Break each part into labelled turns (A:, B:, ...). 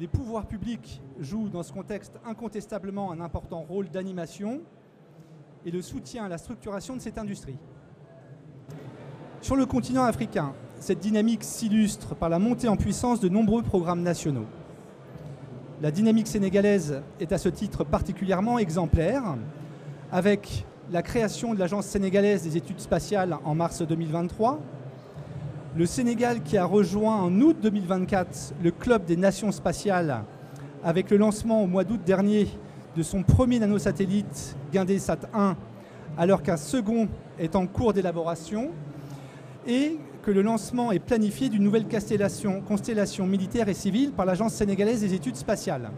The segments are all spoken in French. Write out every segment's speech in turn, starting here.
A: les pouvoirs publics jouent dans ce contexte incontestablement un important rôle d'animation et de soutien à la structuration de cette industrie. Sur le continent africain, cette dynamique s'illustre par la montée en puissance de nombreux programmes nationaux. La dynamique sénégalaise est à ce titre particulièrement exemplaire, avec la création de l'Agence sénégalaise des études spatiales en mars 2023, le Sénégal qui a rejoint en août 2024 le Club des Nations spatiales avec le lancement au mois d'août dernier de son premier nanosatellite Guindé-Sat 1, alors qu'un second est en cours d'élaboration, et que le lancement est planifié d'une nouvelle constellation militaire et civile par l'Agence sénégalaise des études spatiales.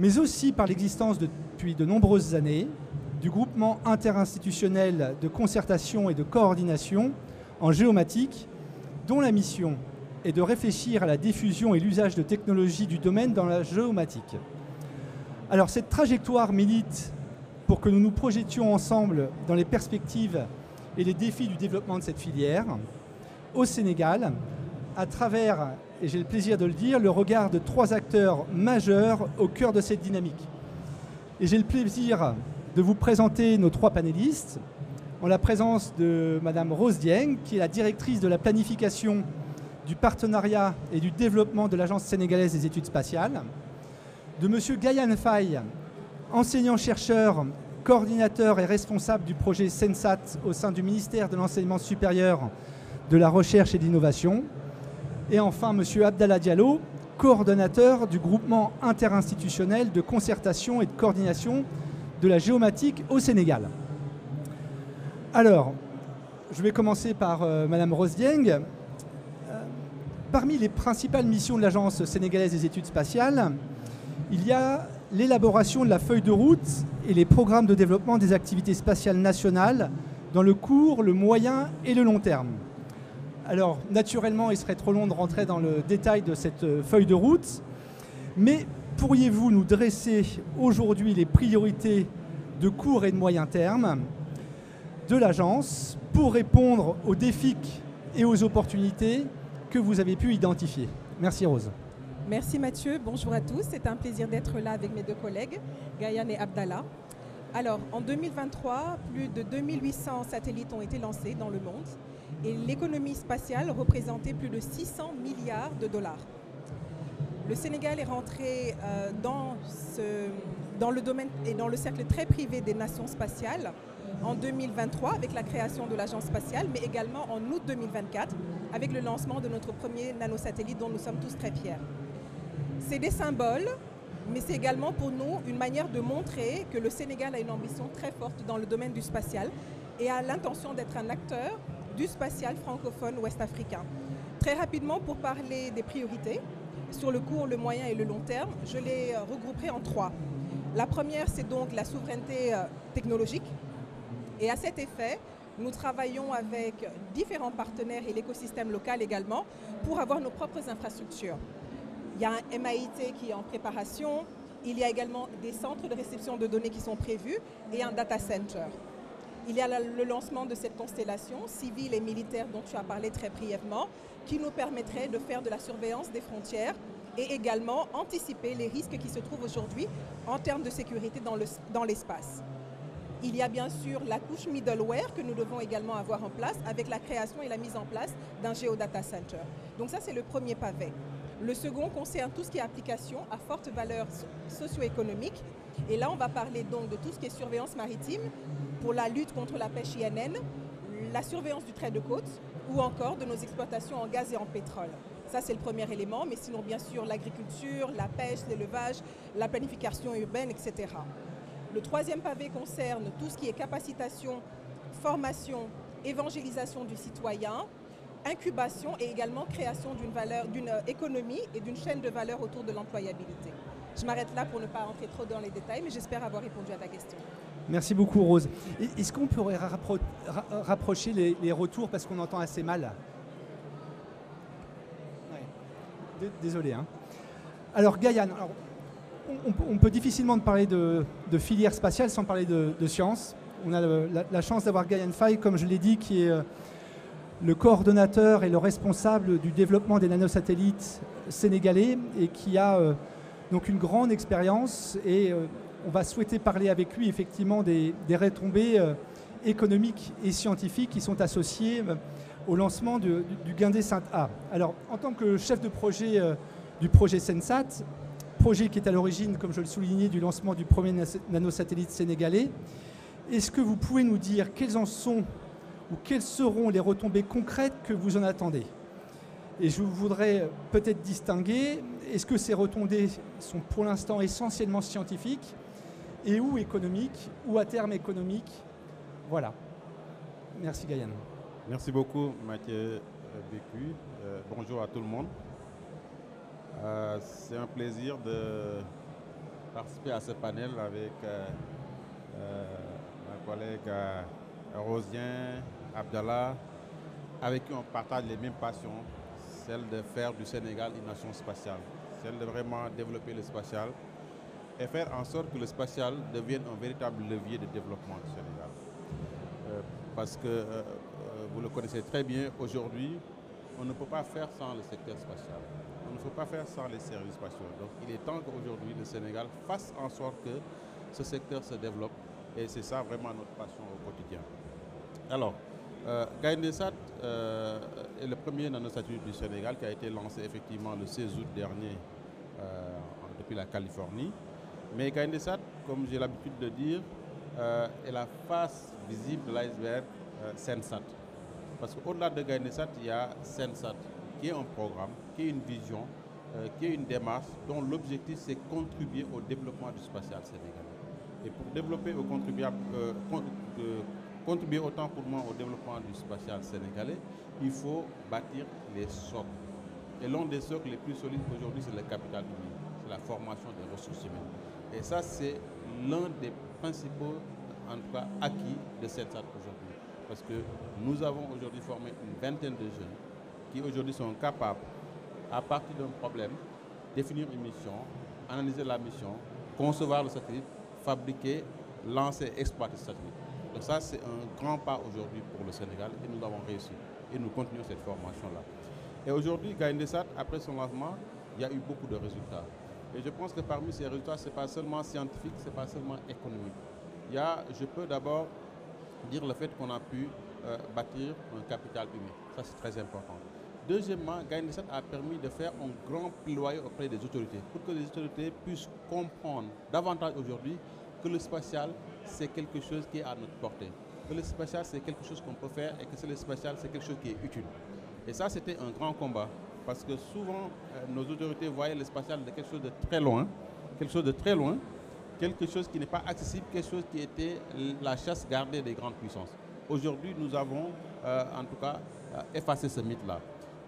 A: Mais aussi par l'existence depuis de nombreuses années du groupement interinstitutionnel de concertation et de coordination en géomatique, dont la mission est de réfléchir à la diffusion et l'usage de technologies du domaine dans la géomatique. Alors cette trajectoire milite pour que nous nous projetions ensemble dans les perspectives et les défis du développement de cette filière au Sénégal, à travers, et j'ai le plaisir de le dire, le regard de 3 acteurs majeurs au cœur de cette dynamique. Et j'ai le plaisir de vous présenter nos 3 panélistes, en la présence de Madame Rose Dieng, qui est la directrice de la planification, du partenariat et du développement de l'Agence sénégalaise des études spatiales, de Monsieur Gayan Faye, enseignant-chercheur, coordinateur et responsable du projet SENSAT au sein du ministère de l'Enseignement supérieur, de la Recherche et de l'Innovation, et enfin Monsieur Abdallah Diallo, coordonnateur du groupement interinstitutionnel de concertation et de coordination de la géomatique au Sénégal. Alors, je vais commencer par Madame Rose Dieng. Parmi les principales missions de l'Agence sénégalaise des études spatiales, il y a l'élaboration de la feuille de route et les programmes de développement des activités spatiales nationales dans le court, le moyen et le long terme. Alors, naturellement, il serait trop long de rentrer dans le détail de cette feuille de route, mais pourriez-vous nous dresser aujourd'hui les priorités de court et de moyen terme de l'Agence pour répondre aux défis et aux opportunités que vous avez pu identifier? Merci Rose.
B: Merci Mathieu, bonjour à tous. C'est un plaisir d'être là avec mes 2 collègues, Gayan et Abdallah. Alors, en 2023, plus de 2800 satellites ont été lancés dans le monde et l'économie spatiale représentait plus de 600 milliards de dollars. Le Sénégal est rentré dans le domaine et dans le cercle très privé des nations spatiales en 2023 avec la création de l'Agence spatiale, mais également en août 2024 avec le lancement de notre premier nanosatellite dont nous sommes tous très fiers. C'est des symboles, mais c'est également pour nous une manière de montrer que le Sénégal a une ambition très forte dans le domaine du spatial et a l'intention d'être un acteur du spatial francophone ouest-africain. Très rapidement, pour parler des priorités, sur le court, le moyen et le long terme, je les regrouperai en 3. La première, c'est donc la souveraineté technologique. Et à cet effet, nous travaillons avec différents partenaires et l'écosystème local également pour avoir nos propres infrastructures. Il y a un MAIT qui est en préparation, il y a également des centres de réception de données qui sont prévus et un data center. Il y a le lancement de cette constellation civile et militaire dont tu as parlé très brièvement, qui nous permettrait de faire de la surveillance des frontières et également anticiper les risques qui se trouvent aujourd'hui en termes de sécurité dans l'espace. Il y a bien sûr la couche middleware que nous devons également avoir en place avec la création et la mise en place d'un Geodata Center. Donc ça, c'est le premier pavé. Le second concerne tout ce qui est application à forte valeur socio-économique. Et là, on va parler donc de tout ce qui est surveillance maritime pour la lutte contre la pêche INN, la surveillance du trait de côte ou encore de nos exploitations en gaz et en pétrole. Ça, c'est le premier élément, mais sinon, bien sûr, l'agriculture, la pêche, l'élevage, la planification urbaine, etc. Le troisième pavé concerne tout ce qui est capacitation, formation, évangélisation du citoyen, incubation et également création d'une économie et d'une chaîne de valeur autour de l'employabilité. Je m'arrête là pour ne pas rentrer trop dans les détails, mais j'espère avoir répondu à ta question.
A: Merci beaucoup Rose. Est-ce qu'on pourrait rapprocher les retours parce qu'on entend assez mal? Ouais. Désolé. Hein. Alors Gayan, on peut difficilement parler de filière spatiale sans parler de science. On a la chance d'avoir Gayan Faye, comme je l'ai dit, qui est le coordonnateur et le responsable du développement des nanosatellites sénégalais et qui a donc une grande expérience et on va souhaiter parler avec lui effectivement des retombées économiques et scientifiques qui sont associées au lancement du Guindé-Sainte A. Alors, en tant que chef de projet du projet Sensat, projet qui est à l'origine, comme je le soulignais, du lancement du premier nanosatellite sénégalais, est-ce que vous pouvez nous dire quelles en sont ou quelles seront les retombées concrètes que vous en attendez? Et je voudrais peut-être distinguer, est-ce que ces retombées sont pour l'instant essentiellement scientifiques et ou économiques, ou à terme économiques? Voilà. Merci Gaël.
C: Merci beaucoup Mathieu Bécu. Bonjour à tout le monde. C'est un plaisir de participer à ce panel avec ma collègue Rosien, Abdallah, avec qui on partage les mêmes passions, celle de faire du Sénégal une nation spatiale, celle de vraiment développer le spatial et faire en sorte que le spatial devienne un véritable levier de développement du Sénégal. Parce que vous le connaissez très bien, aujourd'hui, on ne peut pas faire sans le secteur spatial. On ne peut pas faire sans les services spatiaux. Donc il est temps qu'aujourd'hui le Sénégal fasse en sorte que ce secteur se développe et c'est ça vraiment notre passion au quotidien. Alors, Gaindé-Sat est le premier nanosatellite du Sénégal qui a été lancé effectivement le 16 août dernier depuis la Californie. Mais Gaindé-Sat, comme j'ai l'habitude de dire, est la face visible de l'iceberg Sensat. Parce qu'au-delà de Gaindé-Sat, il y a Sensat, qui est un programme, qui est une vision, qui est une démarche dont l'objectif c'est contribuer au développement du spatial sénégalais. Et pour développer ou contribuer autant pour moi au développement du spatial sénégalais, il faut bâtir les socles. Et l'un des socles les plus solides aujourd'hui, c'est le capital humain, c'est la formation des ressources humaines. Et ça, c'est l'un des principaux, en tout cas, acquis de Sensat aujourd'hui. Parce que nous avons aujourd'hui formé une vingtaine de jeunes qui aujourd'hui sont capables, à partir d'un problème, définir une mission, analyser la mission, concevoir le satellite, fabriquer, lancer, exploiter ce satellite. Donc ça, c'est un grand pas aujourd'hui pour le Sénégal et nous avons réussi. Et nous continuons cette formation-là. Et aujourd'hui, Gaindé-Sat, après son lancement, il y a eu beaucoup de résultats. Et je pense que parmi ces résultats, ce n'est pas seulement scientifique, ce n'est pas seulement économique. Je peux d'abord dire le fait qu'on a pu bâtir un capital humain. Ça, c'est très important. Deuxièmement, Gaindé-Sat a permis de faire un grand plaidoyer auprès des autorités pour que les autorités puissent comprendre davantage aujourd'hui que le spatial, c'est quelque chose qui est à notre portée. Que le spatial, c'est quelque chose qu'on peut faire et que le spatial, c'est quelque chose qui est utile. Et ça, c'était un grand combat parce que souvent, nos autorités voyaient le spatial de quelque chose de très loin, quelque chose qui n'est pas accessible, quelque chose qui était la chasse gardée des grandes puissances. Aujourd'hui, nous avons en tout cas effacé ce mythe-là.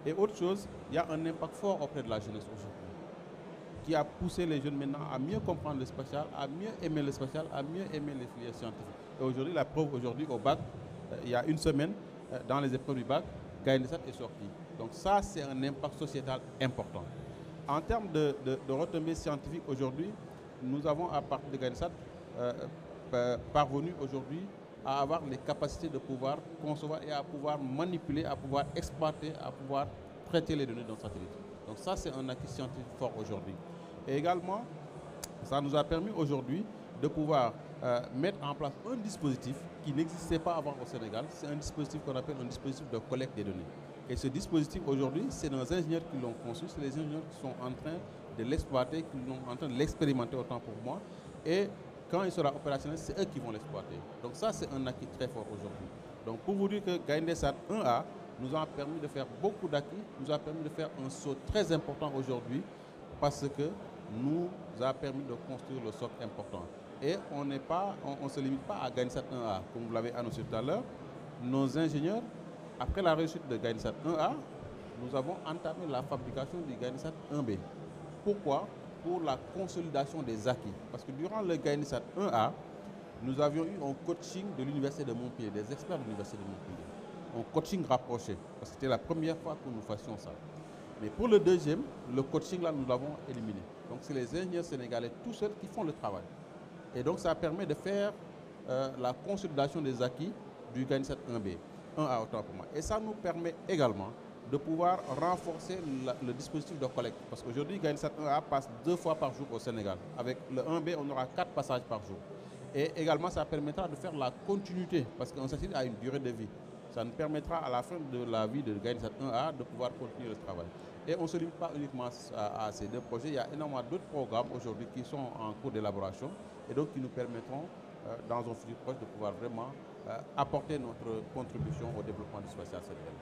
C: Et autre chose, il y a un impact fort auprès de la jeunesse aujourd'hui, qui a poussé les jeunes maintenant à mieux comprendre le spatial, à mieux aimer le spatial, à mieux aimer les filières scientifiques. Et aujourd'hui, la preuve aujourd'hui au bac, il y a une semaine, dans les épreuves du bac, Gaindé-Sat est sorti. Donc ça, c'est un impact sociétal important. En termes de retombées scientifiques aujourd'hui, nous avons à partir de Gaindé-Sat parvenu aujourd'hui à avoir les capacités de pouvoir concevoir et à pouvoir manipuler, à pouvoir exploiter, à pouvoir traiter les données d'un satellite. Donc ça, c'est un acquis scientifique fort aujourd'hui. Et également, ça nous a permis aujourd'hui de pouvoir mettre en place un dispositif qui n'existait pas avant au Sénégal. C'est un dispositif qu'on appelle un dispositif de collecte des données. Et ce dispositif aujourd'hui, c'est nos ingénieurs qui l'ont conçu, c'est les ingénieurs qui sont en train de l'exploiter, qui sont en train de l'expérimenter autant pour moi. Et quand il sera opérationnel, c'est eux qui vont l'exploiter. Donc ça, c'est un acquis très fort aujourd'hui. Donc pour vous dire que Gaindé-Sat 1A nous a permis de faire beaucoup d'acquis, nous a permis de faire un saut très important aujourd'hui parce que nous a permis de construire le socle important. Et on ne se limite pas à Gaindé-Sat 1A, comme vous l'avez annoncé tout à l'heure. Nos ingénieurs, après la réussite de Gaindé-Sat 1A, nous avons entamé la fabrication du Gaindé-Sat 1B. Pourquoi? Pour la consolidation des acquis. Parce que durant le Gaindé-Sat 1A, nous avions eu un coaching de l'Université de Montpellier, des experts de l'Université de Montpellier. Un coaching rapproché, parce que c'était la première fois que nous fassions ça. Mais pour le deuxième, le coaching là, nous l'avons éliminé. Donc c'est les ingénieurs sénégalais tout seuls qui font le travail. Et donc ça permet de faire la consolidation des acquis du Gaindé-Sat 1B. 1A autant pour moi. Et ça nous permet également de pouvoir renforcer le dispositif de collecte. Parce qu'aujourd'hui, GAINSAT 1A passe 2 fois par jour au Sénégal. Avec le 1B, on aura 4 passages par jour. Et également, ça permettra de faire la continuité, parce qu'un satellite a une durée de vie. Ça nous permettra à la fin de la vie de GAINSAT 1A de pouvoir continuer le travail. Et on ne se limite pas uniquement à ces 2 projets. Il y a énormément d'autres programmes aujourd'hui qui sont en cours d'élaboration et donc qui nous permettront, dans un futur proche, de pouvoir vraiment apporter notre contribution au développement du spatial sénégalais.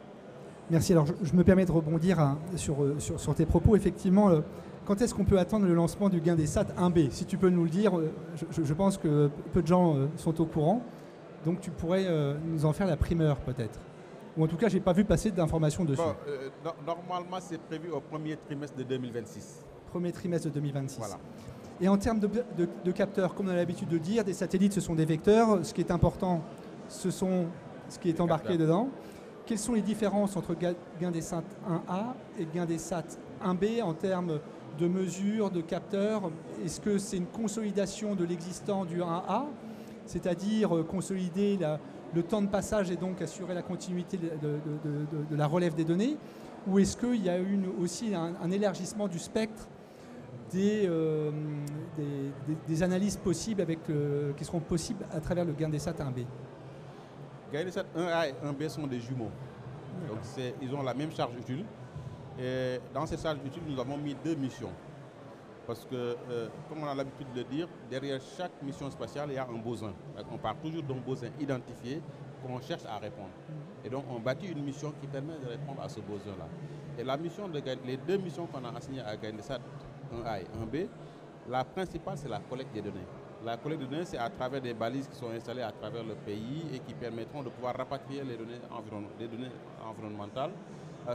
A: Merci. Alors, je me permets de rebondir sur tes propos. Effectivement, quand est-ce qu'on peut attendre le lancement du GAINDESAT 1B? Si tu peux nous le dire, je pense que peu de gens sont au courant. Donc, tu pourrais nous en faire la primeur, peut-être. Ou en tout cas, je n'ai pas vu passer d'informations dessus.
C: Bon, normalement, c'est prévu au premier trimestre de 2026.
A: Premier trimestre de 2026.
C: Voilà.
A: Et en termes de capteurs, comme on a l'habitude de dire, des satellites, ce sont des vecteurs. Ce qui est important, ce sont ce qui est embarqué dedans. Quelles sont les différences entre GAINDESAT 1A et GAINDESAT 1B en termes de mesures, de capteurs? Est-ce que c'est une consolidation de l'existant du 1A, c'est-à-dire consolider le temps de passage et donc assurer la continuité de la relève des données? Ou est-ce qu'il y a aussi un élargissement du spectre des analyses possibles qui seront possibles à travers le GAINDESAT 1B?
C: GAINDESAT 1A et 1B sont des jumeaux. Donc ils ont la même charge utile. Et dans cette charge utile, nous avons mis 2 missions. Parce que, comme on a l'habitude de le dire, derrière chaque mission spatiale, il y a un besoin. On part toujours d'un besoin identifié qu'on cherche à répondre. Et donc, on bâtit une mission qui permet de répondre à ce besoin-là. Et les 2 missions qu'on a assignées à GAINDESAT 1A et 1B, la principale, c'est la collecte des données. La collecte de données, c'est à travers des balises qui sont installées à travers le pays et qui permettront de pouvoir rapatrier les données environnementales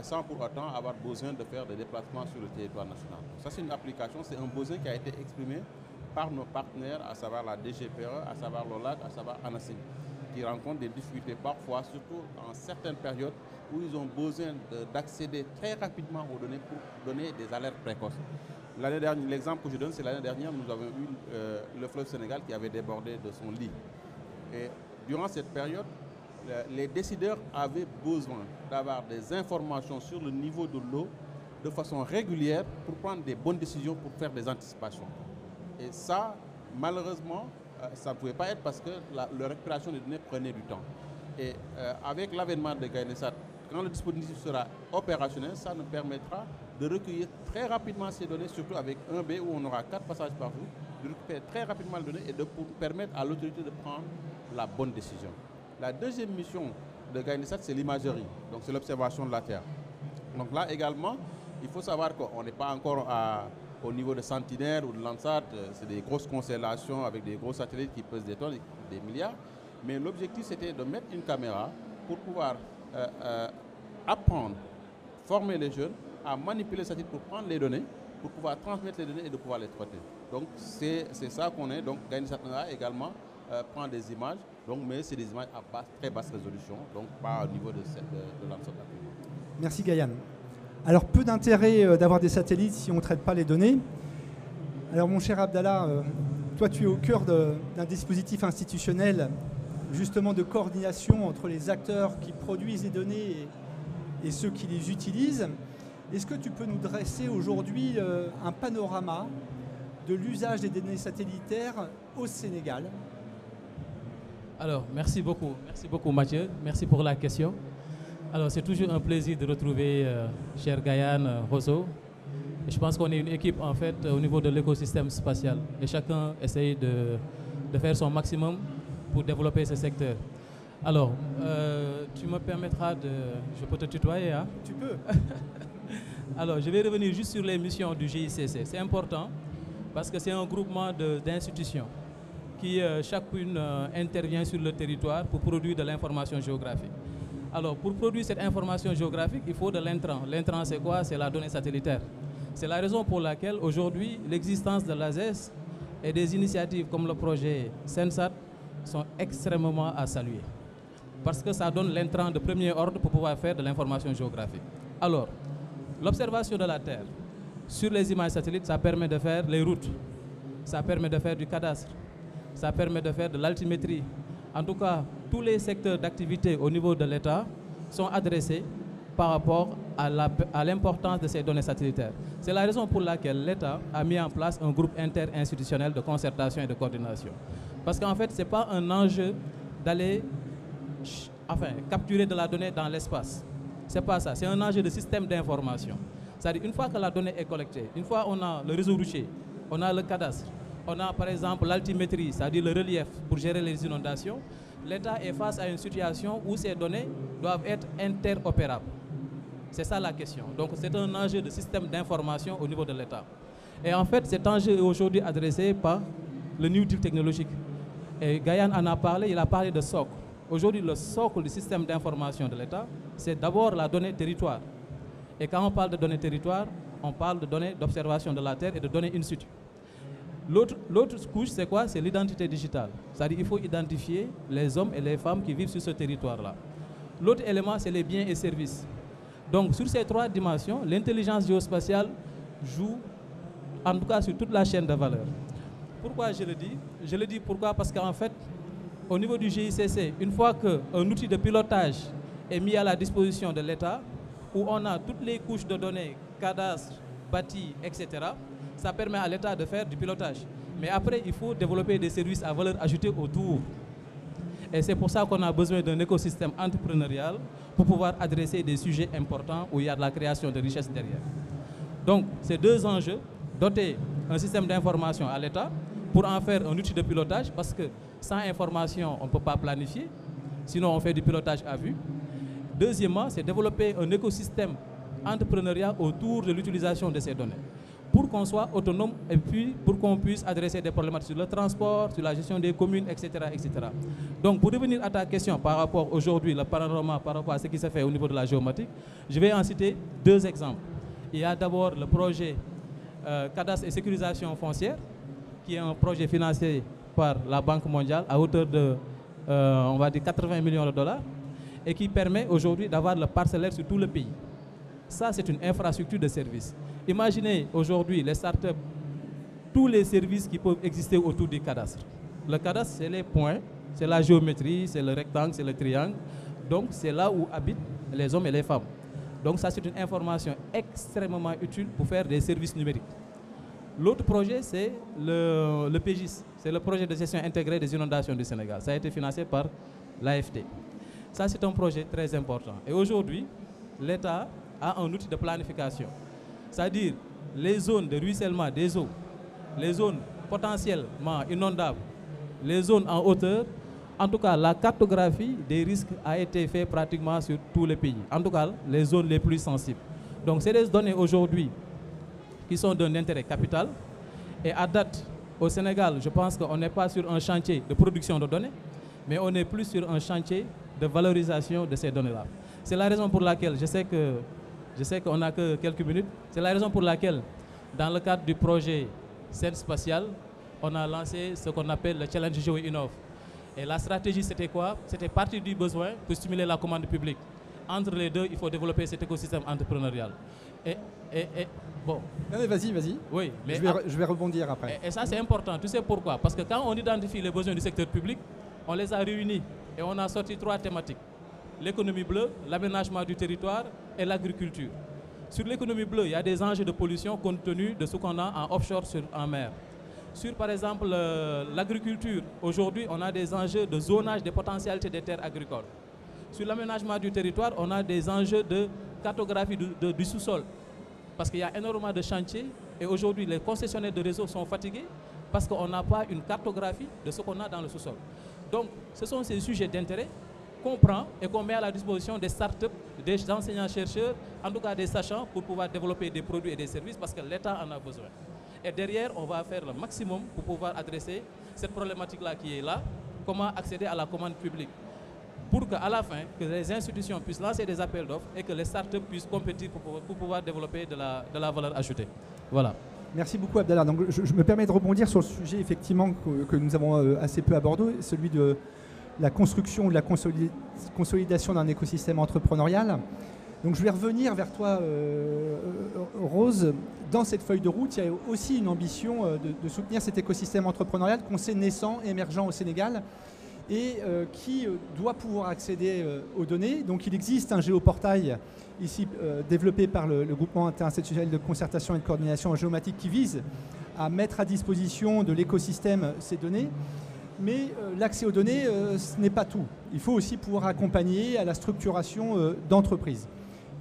C: sans pour autant avoir besoin de faire des déplacements sur le territoire national. Ça, c'est une application, c'est un besoin qui a été exprimé par nos partenaires, à savoir la DGPE, à savoir l'OLAC, à savoir ANACIM, qui rencontrent des difficultés parfois, surtout en certaines périodes où ils ont besoin d'accéder très rapidement aux données pour donner des alertes précoces. L'année dernière, l'exemple que je donne, c'est l'année dernière, nous avons eu le fleuve Sénégal qui avait débordé de son lit. Et durant cette période, les décideurs avaient besoin d'avoir des informations sur le niveau de l'eau de façon régulière pour prendre des bonnes décisions, pour faire des anticipations. Et ça, malheureusement, ça ne pouvait pas être parce que la récupération des données prenait du temps. Et avec l'avènement de GAINDESAT, quand le dispositif sera opérationnel, ça nous permettra de recueillir très rapidement ces données, surtout avec 1B où on aura 4 passages par jour, de récupérer très rapidement les données et de permettre à l'autorité de prendre la bonne décision. La deuxième mission de GAINDESAT, c'est l'imagerie, donc c'est l'observation de la Terre. Donc là également, il faut savoir qu'on n'est pas encore au niveau de Sentinelle ou de Landsat, c'est des grosses constellations avec des gros satellites qui pesent des tonnes, des milliards, mais l'objectif c'était de mettre une caméra pour pouvoir apprendre, former les jeunes à manipuler les satellites pour prendre les données, pour pouvoir transmettre les données et de pouvoir les traiter. Donc c'est ça qu'on est. Donc GAINDESAT 1A également prend des images, mais c'est des images à très basse résolution, donc pas au niveau de Landsat.
A: Merci Gaïan. Alors peu d'intérêt d'avoir des satellites si on ne traite pas les données. Alors mon cher Abdallah, toi tu es au cœur d'un dispositif institutionnel justement de coordination entre les acteurs qui produisent les données et ceux qui les utilisent. Est-ce que tu peux nous dresser aujourd'hui un panorama de l'usage des données satellitaires au Sénégal?
D: Alors, merci beaucoup Mathieu, merci pour la question. Alors, c'est toujours un plaisir de retrouver cher Gaïan, Rosso. Et je pense qu'on est une équipe en fait au niveau de l'écosystème spatial et chacun essaye de faire son maximum pour développer ce secteur. Alors, tu me permettras je peux te tutoyer, hein?
A: Tu peux.
D: Alors, je vais revenir juste sur les missions du GICC. C'est important parce que c'est un groupement d'institutions qui chacune intervient sur le territoire pour produire de l'information géographique. Alors, pour produire cette information géographique, il faut de l'intrant. L'intrant, c'est quoi? C'est la donnée satellitaire. C'est la raison pour laquelle aujourd'hui, l'existence de l'ASES et des initiatives comme le projet Sensat sont extrêmement à saluer. Parce que ça donne l'intrant de premier ordre pour pouvoir faire de l'information géographique. Alors, l'observation de la Terre sur les images satellites, ça permet de faire les routes, ça permet de faire du cadastre, ça permet de faire de l'altimétrie. En tout cas, tous les secteurs d'activité au niveau de l'État sont adressés par rapport à l'importance de ces données satellitaires. C'est la raison pour laquelle l'État a mis en place un groupe interinstitutionnel de concertation et de coordination. Parce qu'en fait, ce n'est pas un enjeu d'aller capturer de la donnée dans l'espace. Ce n'est pas ça, c'est un enjeu de système d'information. C'est-à-dire, une fois que la donnée est collectée, une fois on a le réseau routier, on a le cadastre, on a par exemple l'altimétrie, c'est-à-dire le relief pour gérer les inondations, l'État est face à une situation où ces données doivent être interopérables. C'est ça la question. Donc c'est un enjeu de système d'information au niveau de l'État. Et en fait, cet enjeu est aujourd'hui adressé par le New Deal technologique. Et Gaïan en a parlé, il a parlé de socle. Aujourd'hui, le socle du système d'information de l'État, c'est d'abord la donnée territoire. Et quand on parle de données territoire, on parle de données d'observation de la Terre et de données in situ. L'autre couche, c'est quoi? C'est l'identité digitale. C'est-à-dire qu'il faut identifier les hommes et les femmes qui vivent sur ce territoire-là. L'autre élément, c'est les biens et services. Donc, sur ces trois dimensions, l'intelligence géospatiale joue, en tout cas, sur toute la chaîne de valeur. Pourquoi je le dis? Je le dis pourquoi? Parce qu'en fait, au niveau du GICC, une fois qu'un outil de pilotage est mis à la disposition de l'État, où on a toutes les couches de données, cadastre, bâti, etc., ça permet à l'État de faire du pilotage. Mais après, il faut développer des services à valeur ajoutée autour. Et c'est pour ça qu'on a besoin d'un écosystème entrepreneurial pour pouvoir adresser des sujets importants où il y a de la création de richesses derrière. Donc, ces deux enjeux, doter un système d'information à l'État pour en faire un outil de pilotage, parce que sans information, on ne peut pas planifier, sinon on fait du pilotage à vue. Deuxièmement, c'est développer un écosystème entrepreneurial autour de l'utilisation de ces données, pour qu'on soit autonome et puis pour qu'on puisse adresser des problématiques sur le transport, sur la gestion des communes, etc., etc. Donc, pour revenir à ta question par rapport aujourd'hui, le panorama par rapport à ce qui se fait au niveau de la géomatique, je vais en citer deux exemples. Il y a d'abord le projet cadastre et sécurisation foncière, qui est un projet financé par la Banque mondiale à hauteur de, on va dire, 80 millions de dollars, et qui permet aujourd'hui d'avoir le parcellaire sur tout le pays. Ça, c'est une infrastructure de services. Imaginez aujourd'hui les startups, tous les services qui peuvent exister autour du cadastre. Le cadastre, c'est les points, c'est la géométrie, c'est le rectangle, c'est le triangle. Donc, c'est là où habitent les hommes et les femmes. Donc, ça, c'est une information extrêmement utile pour faire des services numériques. L'autre projet, c'est le PGIS. C'est le projet de gestion intégrée des inondations du Sénégal. Ça a été financé par l'AFD. Ça, c'est un projet très important. Et aujourd'hui, l'État a un outil de planification. C'est-à-dire les zones de ruissellement des eaux, les zones potentiellement inondables, les zones en hauteur. En tout cas, la cartographie des risques a été faite pratiquement sur tout le pays. En tout cas, les zones les plus sensibles. Donc, c'est des données aujourd'hui qui sont d'un intérêt capital. Et à date, au Sénégal, je pense qu'on n'est pas sur un chantier de production de données, mais on est plus sur un chantier de valorisation de ces données-là. C'est la raison pour laquelle, je sais qu'on n'a que quelques minutes, c'est la raison pour laquelle, dans le cadre du projet Scène Spatiale, on a lancé ce qu'on appelle le Challenge GeoInnov. Et la stratégie, c'était quoi? C'était partir du besoin pour stimuler la commande publique. Entre les deux, il faut développer cet écosystème entrepreneurial. Bon.
A: Non mais vas-y.
D: Oui, mais
A: je vais rebondir après.
D: Et ça, c'est important. Tu sais pourquoi? Parce que quand on identifie les besoins du secteur public, on les a réunis et on a sorti trois thématiques. L'économie bleue, l'aménagement du territoire et l'agriculture. Sur l'économie bleue, il y a des enjeux de pollution compte tenu de ce qu'on a en offshore en mer. Sur, par exemple, l'agriculture, aujourd'hui, on a des enjeux de zonage des potentialités des terres agricoles. Sur l'aménagement du territoire, on a des enjeux de cartographie du sous-sol. Parce qu'il y a énormément de chantiers et aujourd'hui, les concessionnaires de réseau sont fatigués parce qu'on n'a pas une cartographie de ce qu'on a dans le sous-sol. Donc, ce sont ces sujets d'intérêt qu'on prend et qu'on met à la disposition des startups, des enseignants-chercheurs, en tout cas des sachants, pour pouvoir développer des produits et des services parce que l'État en a besoin. Et derrière, on va faire le maximum pour pouvoir adresser cette problématique-là qui est là, comment accéder à la commande publique. Pour qu'à la fin, que les institutions puissent lancer des appels d'offres et que les startups puissent compétir pour pouvoir développer de la valeur ajoutée. Voilà.
A: Merci beaucoup Abdallah. Donc, je me permets de rebondir sur le sujet effectivement que nous avons assez peu abordé, celui de la construction ou de la consolidation d'un écosystème entrepreneurial. Donc je vais revenir vers toi, Rose. Dans cette feuille de route, il y a aussi une ambition de soutenir cet écosystème entrepreneurial qu'on sait naissant, émergent au Sénégal, et qui doit pouvoir accéder aux données. Donc il existe un géoportail ici développé par le groupement interinstitutionnel de concertation et de coordination en géomatique qui vise à mettre à disposition de l'écosystème ces données. Mais l'accès aux données, ce n'est pas tout. Il faut aussi pouvoir accompagner à la structuration d'entreprises.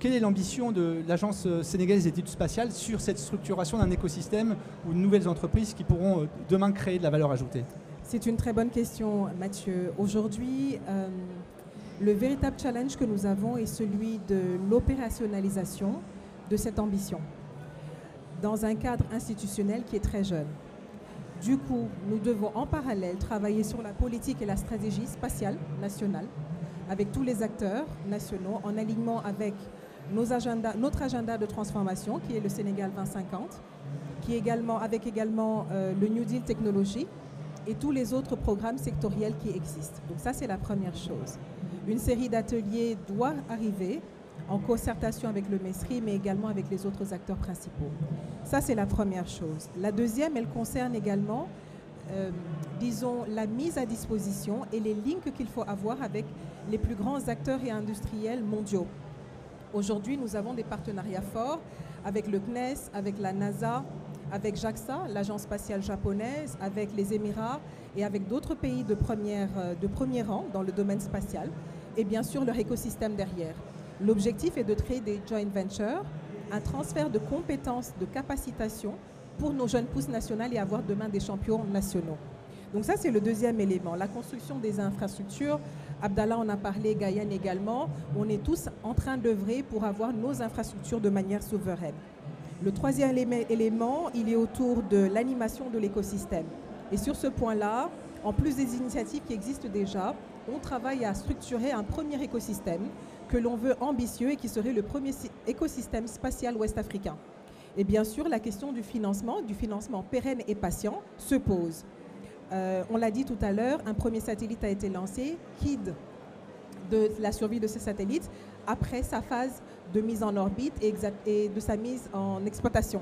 A: Quelle est l'ambition de l'Agence sénégalaise d'études spatiales sur cette structuration d'un écosystème ou de nouvelles entreprises qui pourront demain créer de la valeur ajoutée?
B: C'est une très bonne question, Mathieu. Aujourd'hui, le véritable challenge que nous avons est celui de l'opérationnalisation de cette ambition dans un cadre institutionnel qui est très jeune. Du coup, nous devons en parallèle travailler sur la politique et la stratégie spatiale nationale avec tous les acteurs nationaux en alignement avec notre agenda de transformation qui est le Sénégal 2050, qui est également, avec également le New Deal technologie et tous les autres programmes sectoriels qui existent. Donc ça, c'est la première chose. Une série d'ateliers doit arriver en concertation avec le MESRI, mais également avec les autres acteurs principaux. Ça, c'est la première chose. La deuxième, elle concerne également, disons, la mise à disposition et les links qu'il faut avoir avec les plus grands acteurs et industriels mondiaux. Aujourd'hui, nous avons des partenariats forts avec le CNES, avec la NASA, avec JAXA, l'agence spatiale japonaise, avec les Émirats et avec d'autres pays de premier rang dans le domaine spatial, et bien sûr leur écosystème derrière. L'objectif est de créer des joint ventures, un transfert de compétences, de capacitation pour nos jeunes pousses nationales et avoir demain des champions nationaux. Donc ça, c'est le deuxième élément, la construction des infrastructures. Abdallah en a parlé, Gaïane également. On est tous en train d'œuvrer pour avoir nos infrastructures de manière souveraine. Le troisième élément, il est autour de l'animation de l'écosystème. Et sur ce point-là, en plus des initiatives qui existent déjà, on travaille à structurer un premier écosystème que l'on veut ambitieux et qui serait le premier écosystème spatial ouest-africain. Et bien sûr, la question du financement pérenne et patient se pose. On l'a dit tout à l'heure, un premier satellite a été lancé, KID, de la survie de ce satellite, après sa phase de mise en orbite et de sa mise en exploitation.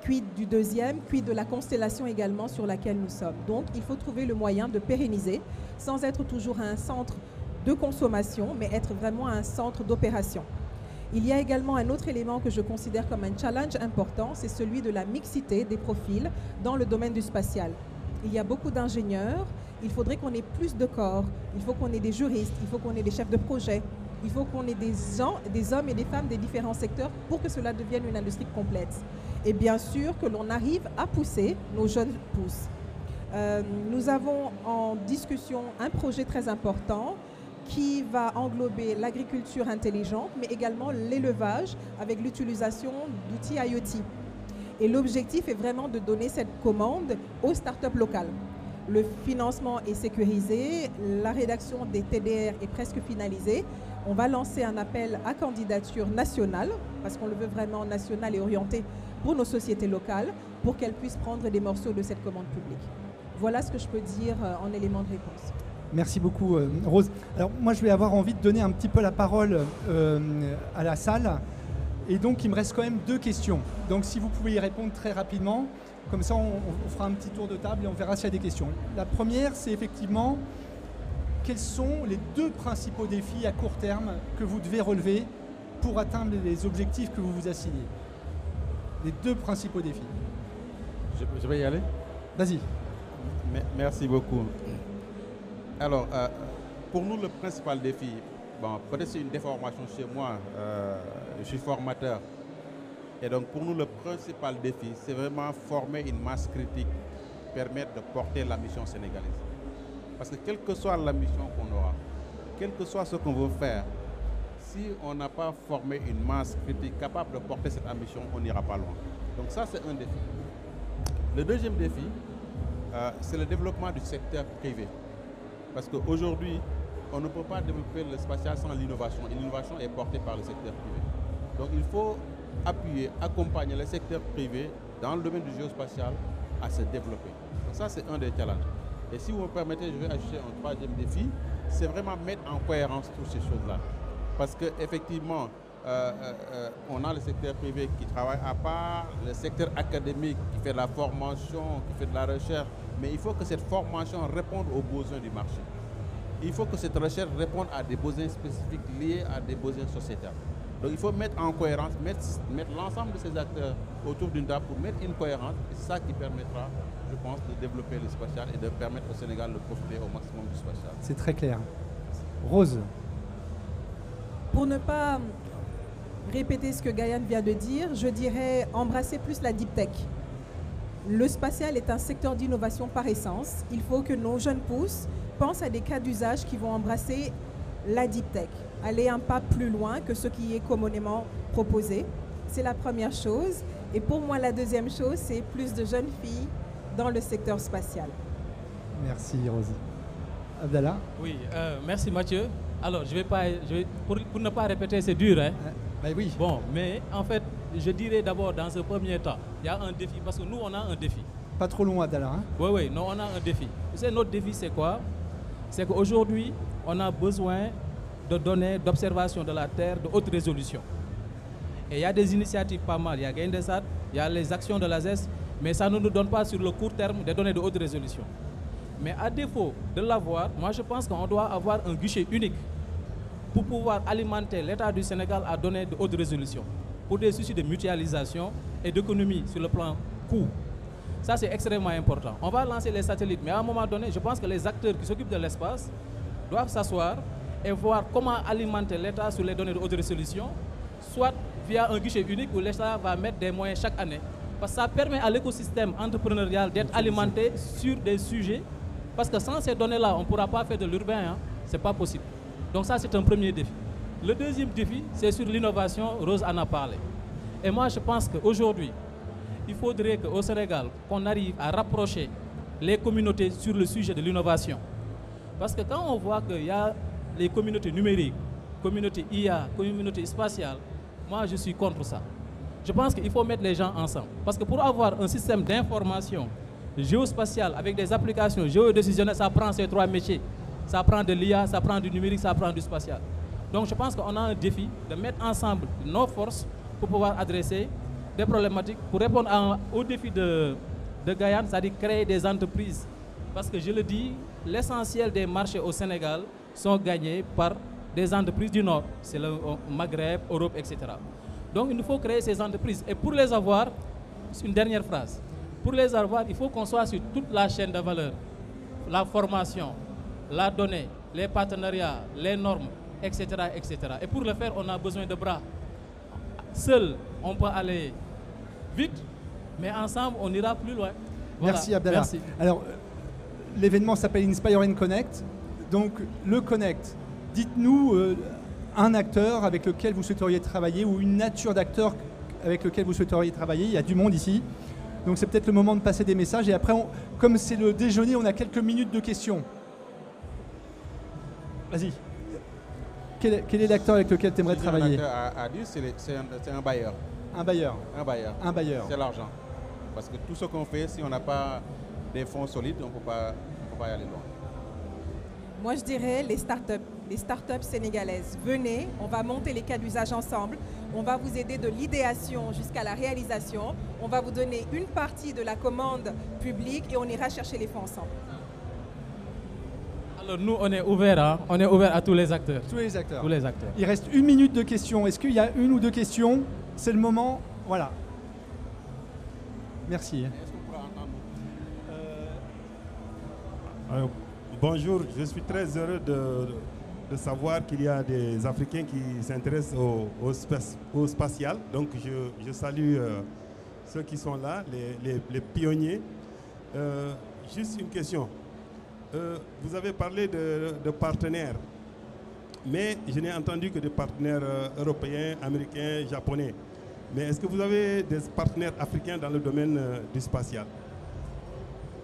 B: Quid du deuxième, quid de la constellation également sur laquelle nous sommes. Donc, il faut trouver le moyen de pérenniser, sans être toujours un centre de consommation, mais être vraiment un centre d'opération. Il y a également un autre élément que je considère comme un challenge important, c'est celui de la mixité des profils dans le domaine du spatial. Il y a beaucoup d'ingénieurs, il faudrait qu'on ait plus de corps, il faut qu'on ait des juristes, il faut qu'on ait des chefs de projet, il faut qu'on ait des hommes et des femmes des différents secteurs pour que cela devienne une industrie complète. Et bien sûr que l'on arrive à pousser nos jeunes pousses. Nous avons en discussion un projet très important qui va englober l'agriculture intelligente, mais également l'élevage avec l'utilisation d'outils IoT. Et l'objectif est vraiment de donner cette commande aux startups locales. Le financement est sécurisé, la rédaction des TDR est presque finalisée. On va lancer un appel à candidature nationale, parce qu'on le veut vraiment national et orienté pour nos sociétés locales, pour qu'elles puissent prendre des morceaux de cette commande publique. Voilà ce que je peux dire en élément de réponse.
A: Merci beaucoup, Rose. Alors, moi, je vais avoir envie de donner un petit peu la parole à la salle. Et donc, il me reste quand même 2 questions. Donc, si vous pouvez y répondre très rapidement, comme ça, on fera un petit tour de table et on verra s'il y a des questions. La première, c'est effectivement, quels sont les 2 principaux défis à court terme que vous devez relever pour atteindre les objectifs que vous vous assignez? Les 2 principaux défis.
C: Je vais y aller?
A: Vas-y.
C: Merci beaucoup. Alors, pour nous, le principal défi, bon, peut-être c'est une déformation chez moi, je suis formateur. Et donc, pour nous, le principal défi, c'est vraiment former une masse critique, permettre de porter la mission sénégalaise. Parce que quelle que soit la mission qu'on aura, quel que soit ce qu'on veut faire, si on n'a pas formé une masse critique capable de porter cette ambition, on n'ira pas loin. Donc ça, c'est un défi. Le deuxième défi, c'est le développement du secteur privé. Parce qu'aujourd'hui, on ne peut pas développer le spatial sans l'innovation. Et l'innovation est portée par le secteur privé. Donc il faut appuyer, accompagner le secteur privé dans le domaine du géospatial à se développer. Donc ça, c'est un des challenges. Et si vous me permettez, je vais ajouter un troisième défi, c'est vraiment mettre en cohérence toutes ces choses-là. Parce qu'effectivement, on a le secteur privé qui travaille à part, le secteur académique qui fait de la formation, qui fait de la recherche, mais il faut que cette formation réponde aux besoins du marché. il faut que cette recherche réponde à des besoins spécifiques liés à des besoins sociétals. Donc il faut mettre en cohérence, mettre l'ensemble de ces acteurs autour d'une table pour mettre une cohérence. Et c'est ça qui permettra, je pense, de développer le spatial et de permettre au Sénégal de profiter au maximum du spatial.
A: C'est très clair. Rose.
B: Pour ne pas répéter ce que Gayane vient de dire, je dirais embrasser plus la deep tech. Le spatial est un secteur d'innovation par essence. Il faut que nos jeunes pousses pensent à des cas d'usage qui vont embrasser la deep tech, aller un pas plus loin que ce qui est communément proposé. C'est la première chose. Et pour moi, la deuxième chose, c'est plus de jeunes filles dans le secteur spatial.
A: Merci, Rosie. Abdallah.
D: Oui, merci Mathieu. Alors, pour ne pas répéter, c'est dur, hein?
A: Bah oui.
D: Bon, mais en fait, je dirais d'abord, dans ce premier temps, il y a un défi, parce que nous, on a un défi.
A: Pas trop long, Abdallah. Hein?
D: Oui, non, on a un défi. Vous savez, notre défi, c'est quoi? C'est qu'aujourd'hui, on a besoin de données d'observation de la Terre de haute résolution. Et il y a des initiatives pas mal. Il y a Gaindesat, il y a les actions de l'ASES, mais ça ne nous donne pas sur le court terme des données de haute résolution. Mais à défaut de l'avoir, moi je pense qu'on doit avoir un guichet unique pour pouvoir alimenter l'État du Sénégal à données de haute résolution pour des soucis de mutualisation et d'économie sur le plan coût. Ça, c'est extrêmement important. On va lancer les satellites, mais à un moment donné, je pense que les acteurs qui s'occupent de l'espace doivent s'asseoir et voir comment alimenter l'État sur les données de haute résolution, soit via un guichet unique où l'État va mettre des moyens chaque année. Parce que ça permet à l'écosystème entrepreneurial d'être alimenté sur des sujets. Parce que sans ces données-là, on ne pourra pas faire de l'urbain. Hein. Ce n'est pas possible. Donc ça, c'est un premier défi. Le deuxième défi, c'est sur l'innovation. Rose en a parlé. Et moi, je pense qu'aujourd'hui, il faudrait qu'au Sénégal, qu'on arrive à rapprocher les communautés sur le sujet de l'innovation. Parce que quand on voit qu'il y a les communautés numériques, communautés IA, communautés spatiales, moi, je suis contre ça. Je pense qu'il faut mettre les gens ensemble. Parce que pour avoir un système d'information géospatial avec des applications géodécisionnelles, ça prend ces trois métiers. Ça prend de l'IA, ça prend du numérique, ça prend du spatial. Donc je pense qu'on a un défi de mettre ensemble nos forces pour pouvoir adresser des problématiques, pour répondre au défi de Guyane, c'est-à-dire créer des entreprises. Parce que je le dis, l'essentiel des marchés au Sénégal sont gagnés par des entreprises du Nord. C'est le Maghreb, Europe, etc. Donc il nous faut créer ces entreprises. Et pour les avoir, une dernière phrase. Pour les avoir, il faut qu'on soit sur toute la chaîne de valeur. La formation, la donnée, les partenariats, les normes, etc., etc. Et pour le faire, on a besoin de bras. Seul, on peut aller vite, mais ensemble, on ira plus loin. Voilà.
A: Merci Abdallah.
D: Merci.
A: Alors, l'événement s'appelle Inspire and Connect. Donc, le Connect, dites-nous un acteur avec lequel vous souhaiteriez travailler ou une nature d'acteur avec lequel vous souhaiteriez travailler. Il y a du monde ici. Donc c'est peut-être le moment de passer des messages. Et après, comme c'est le déjeuner, on a quelques minutes de questions. Vas-y. Quel est l'acteur avec lequel tu aimerais travailler?
C: Un acteur à dire, c'est un bailleur.
A: Un bailleur.
C: Un bailleur.
A: Un bailleur.
C: C'est l'argent. Parce que tout ce qu'on fait, si on n'a pas des fonds solides, on ne peut pas y aller loin.
B: Moi, je dirais les startups sénégalaises. Venez, on va monter les cas d'usage ensemble. On va vous aider de l'idéation jusqu'à la réalisation. On va vous donner une partie de la commande publique et on ira chercher les fonds ensemble.
D: Alors nous, on est ouvert, hein? On est ouvert à tous les acteurs.
A: Tous les acteurs.
D: Tous les acteurs.
A: Il reste une minute de questions. Est-ce qu'il y a une ou deux questions? C'est le moment. Voilà. Merci.
C: Est-ce qu'on pourra entendre
E: Bonjour, je suis très heureux de savoir qu'il y a des Africains qui s'intéressent au spatial. Donc je salue ceux qui sont là, les pionniers. Juste une question. Vous avez parlé de partenaires, mais je n'ai entendu que des partenaires européens, américains, japonais. Mais est-ce que vous avez des partenaires africains dans le domaine du spatial?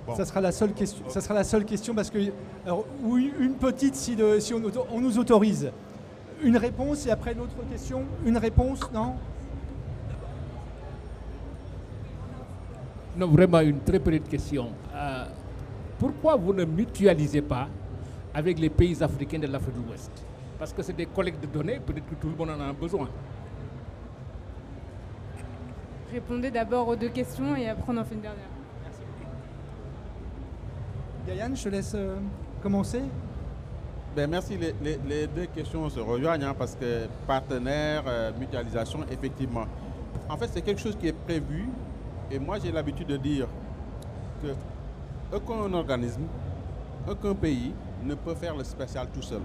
E: Bon.
A: Ça sera la seule question. Ça sera la seule question parce que une petite si on nous autorise. Une réponse et après l'autre question. Une réponse, non?
F: Non, vraiment une très petite question. Pourquoi vous ne mutualisez pas avec les pays africains de l'Afrique de l'Ouest? Parce que c'est des collectes de données, peut-être que tout le monde en a besoin.
G: Répondez d'abord aux deux questions et après on en fait une dernière.
A: Gayane, je te laisse commencer.
C: Ben, merci. Les deux questions se rejoignent hein, parce que partenaires, mutualisation, effectivement. En fait, c'est quelque chose qui est prévu et moi j'ai l'habitude de dire que aucun organisme, aucun pays ne peut faire le spatial tout seul.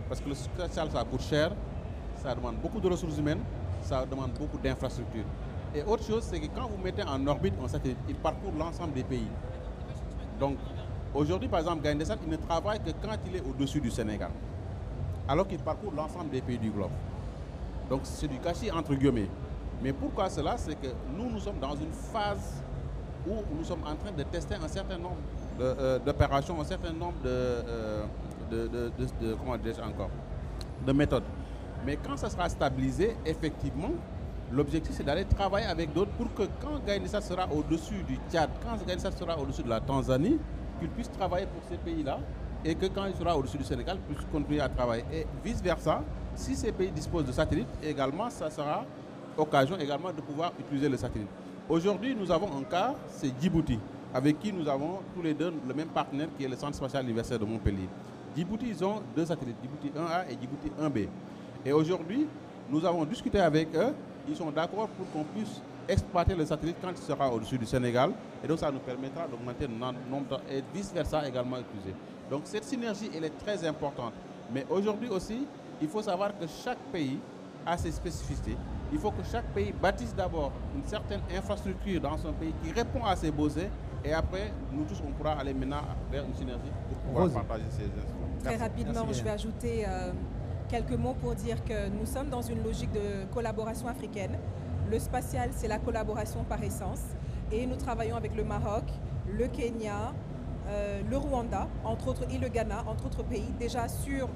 C: Parce que le spatial, ça coûte cher, ça demande beaucoup de ressources humaines, ça demande beaucoup d'infrastructures. Et autre chose, c'est que quand vous mettez en orbite un satellite, il parcourt l'ensemble des pays. Donc, aujourd'hui, par exemple, GAINDESAT, il ne travaille que quand il est au-dessus du Sénégal, alors qu'il parcourt l'ensemble des pays du globe. Donc, c'est du gâchis entre guillemets. Mais pourquoi cela? C'est que nous sommes dans une phase où nous sommes en train de tester un certain nombre d'opérations, un certain nombre comment dirais-je encore, de méthodes. Mais quand ça sera stabilisé, effectivement, l'objectif c'est d'aller travailler avec d'autres pour que quand GAINDESAT sera au-dessus du Tchad, quand GAINDESAT sera au-dessus de la Tanzanie, qu'il puisse travailler pour ces pays-là et que quand il sera au-dessus du Sénégal, il puisse continuer à travailler. Et vice-versa, si ces pays disposent de satellites, également, ça sera occasion également de pouvoir utiliser le satellite. Aujourd'hui, nous avons un cas, c'est Djibouti, avec qui nous avons tous les deux le même partenaire qui est le Centre spatial universitaire de Montpellier. Djibouti, ils ont deux satellites, Djibouti 1A et Djibouti 1B. Et aujourd'hui, nous avons discuté avec eux, ils sont d'accord pour qu'on puisse exploiter le satellite quand il sera au-dessus du Sénégal. Et donc, ça nous permettra d'augmenter le nombre et vice-versa également utilisé. Donc, cette synergie, elle est très importante. Mais aujourd'hui aussi, il faut savoir que chaque pays a ses spécificités. Il faut que chaque pays bâtisse d'abord une certaine infrastructure dans son pays qui répond à ses besoins. Et après, nous tous, on pourra aller maintenant vers une synergie pour pouvoir partager ces instruments.
B: Très rapidement, je vais ajouter quelques mots pour dire que nous sommes dans une logique de collaboration africaine. Le spatial, c'est la collaboration par essence. Et nous travaillons avec le Maroc, le Kenya, le Rwanda, entre autres, et le Ghana, entre autres pays, déjà sur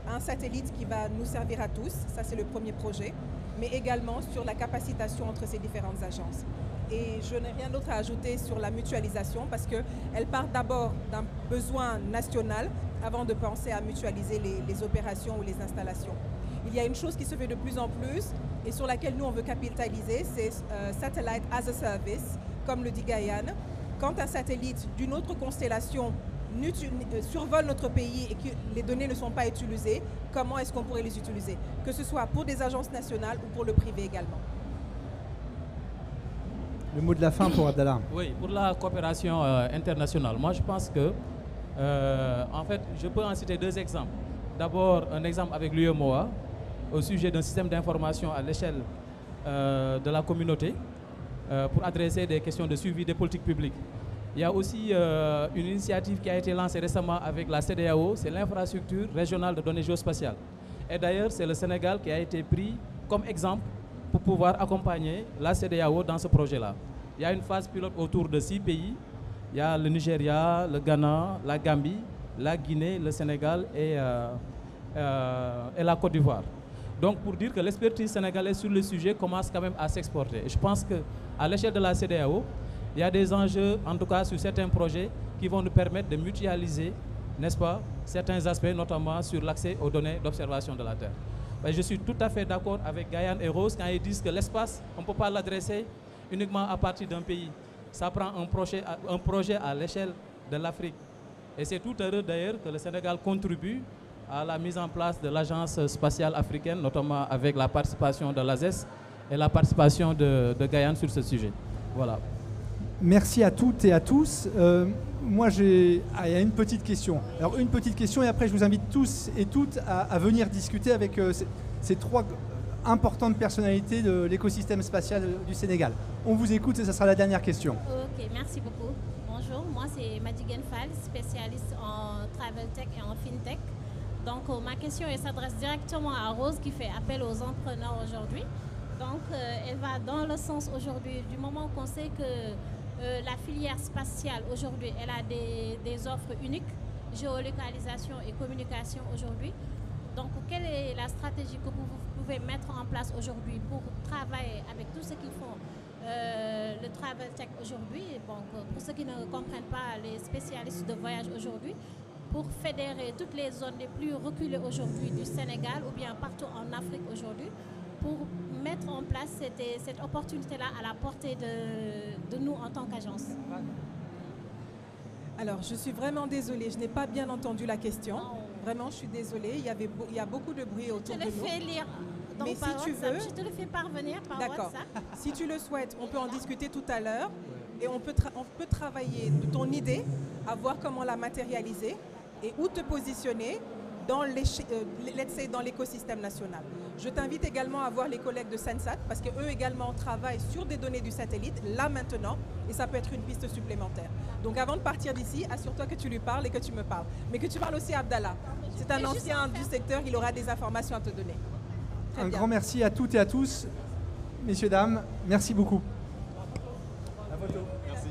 B: un satellite qui va nous servir à tous. Ça, c'est le premier projet. Mais également sur la capacitation entre ces différentes agences. Et je n'ai rien d'autre à ajouter sur la mutualisation parce qu'elle part d'abord d'un besoin national avant de penser à mutualiser les opérations ou les installations. Il y a une chose qui se fait de plus en plus et sur laquelle nous on veut capitaliser, c'est Satellite as a Service, comme le dit Guyane. Quand un satellite d'une autre constellation survole notre pays et que les données ne sont pas utilisées, comment est-ce qu'on pourrait les utiliser? Que ce soit pour des agences nationales ou pour le privé également.
A: Le mot de la fin pour Abdallah.
D: Oui, pour la coopération internationale, moi je pense que, en fait, je peux en citer deux exemples. D'abord, un exemple avec l'UEMOA au sujet d'un système d'information à l'échelle de la communauté pour adresser des questions de suivi des politiques publiques. Il y a aussi une initiative qui a été lancée récemment avec la CEDEAO, c'est l'infrastructure régionale de données géospatiales. Et d'ailleurs, c'est le Sénégal qui a été pris comme exemple pour pouvoir accompagner la CEDEAO dans ce projet-là. Il y a une phase pilote autour de 6 pays. Il y a le Nigeria, le Ghana, la Gambie, la Guinée, le Sénégal et la Côte d'Ivoire. Donc pour dire que l'expertise sénégalaise sur le sujet commence quand même à s'exporter. Et je pense qu'à l'échelle de la CEDEAO, il y a des enjeux, en tout cas sur certains projets, qui vont nous permettre de mutualiser, n'est-ce pas, certains aspects, notamment sur l'accès aux données d'observation de la Terre. Je suis tout à fait d'accord avec Guyane et Rose quand ils disent que l'espace, on ne peut pas l'adresser uniquement à partir d'un pays. Ça prend un projet à l'échelle de l'Afrique. Et c'est tout heureux d'ailleurs que le Sénégal contribue à la mise en place de l'Agence spatiale africaine, notamment avec la participation de l'ASES et la participation de Guyane sur ce sujet. Voilà.
A: Merci à toutes et à tous. Moi, il y a une petite question. Alors, une petite question et après, je vous invite tous et toutes à venir discuter avec ces trois importantes personnalités de l'écosystème spatial du Sénégal. On vous écoute et ça sera la dernière question.
H: Ok, merci beaucoup. Bonjour, moi c'est Madigan Fall, spécialiste en Travel Tech et en FinTech. Donc, ma question s'adresse directement à Rose qui fait appel aux entrepreneurs aujourd'hui. Donc, elle va dans le sens aujourd'hui du moment qu'on sait que la filière spatiale aujourd'hui, elle a des offres uniques, géolocalisation et communication aujourd'hui. Donc, quelle est la stratégie que vous pouvez mettre en place aujourd'hui pour travailler avec tous ceux qui font le travel tech aujourd'hui, donc pour ceux qui ne comprennent pas les spécialistes de voyage aujourd'hui, pour fédérer toutes les zones les plus reculées aujourd'hui du Sénégal ou bien partout en Afrique aujourd'hui, pour mettre en place cette opportunité-là à la portée de nous en tant qu'agence?
B: Alors, je suis vraiment désolée, je n'ai pas bien entendu la question. Vraiment, je suis désolée, il y a beaucoup de bruit autour de nous.
H: Je le fais lire. Donc
B: Mais
H: par
B: si tu
H: WhatsApp,
B: veux,
H: je te le fais parvenir par
B: d'accord.
H: WhatsApp.
B: Si tu le souhaites, on peut en discuter tout à l'heure et on peut travailler de ton idée à voir comment la matérialiser et où te positionner dans l'écosystème national. Je t'invite également à voir les collègues de Sensat parce qu'eux également travaillent sur des données du satellite, là maintenant, et ça peut être une piste supplémentaire. Donc avant de partir d'ici, assure-toi que tu lui parles et que tu me parles. Mais que tu parles aussi à Abdallah. C'est un ancien du secteur, il aura des informations à te donner. Très
A: Un
B: bien.
A: grand merci à toutes et à tous. Messieurs, dames, merci beaucoup.
C: Merci.